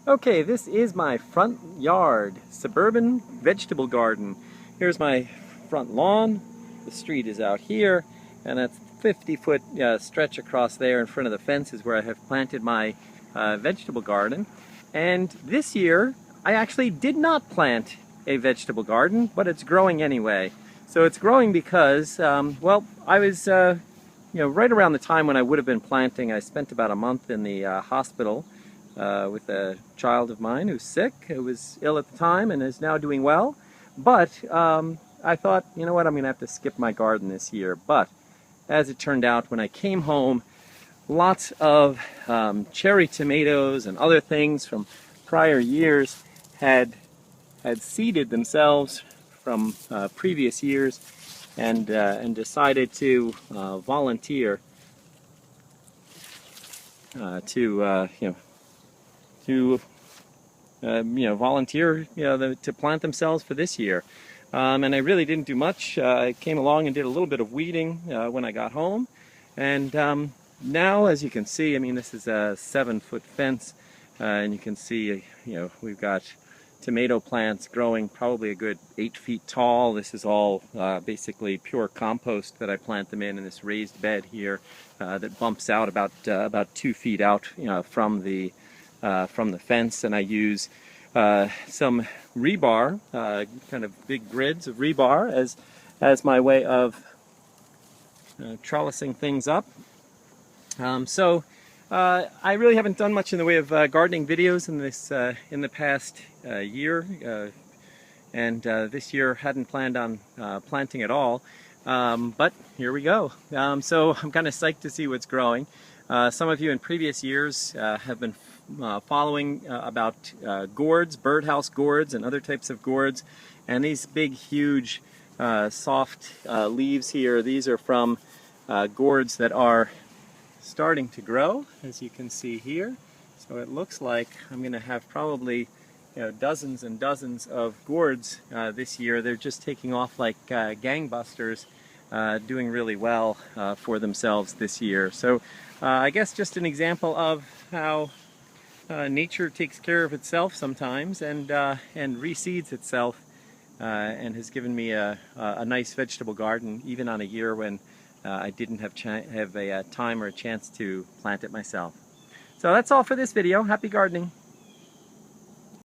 Okay, this is my front yard, suburban vegetable garden. Here's my front lawn. The street is out here, and that's 50-foot stretch across there in front of the fence is where I have planted my vegetable garden. And this year, I actually did not plant a vegetable garden, but it's growing anyway. So it's growing because, well, I was, right around the time when I would have been planting, I spent about a month in the hospital with a child of mine who's sick, who was ill at the time and is now doing well. But I thought, you know what, I'm going to have to skip my garden this year. But as it turned out, when I came home, lots of cherry tomatoes and other things from prior years had seeded themselves from previous years, and decided to volunteer to volunteer to plant themselves for this year. And I really didn't do much. I came along and did a little bit of weeding when I got home, and now, as you can see, I mean, this is a 7-foot fence, and you can see, we've got tomato plants growing probably a good 8 feet tall. This is all basically pure compost that I plant them in this raised bed here that bumps out about 2 feet out, from the fence, and I use some rebar, kind of big grids of rebar as my way of trellising things up. I really haven't done much in the way of gardening videos in the past year, and this year hadn't planned on planting at all. But here we go. So I'm kind of psyched to see what's growing. Some of you in previous years have been following about gourds, birdhouse gourds, and other types of gourds. And these big, huge, soft leaves here, these are from gourds that are starting to grow, as you can see here. So it looks like I'm going to have probably dozens and dozens of gourds this year. They're just taking off like gangbusters, doing really well for themselves this year. So I guess just an example of how nature takes care of itself sometimes, and reseeds itself, and has given me a nice vegetable garden even on a year when I didn't have a time or a chance to plant it myself. So that's all for this video. Happy gardening!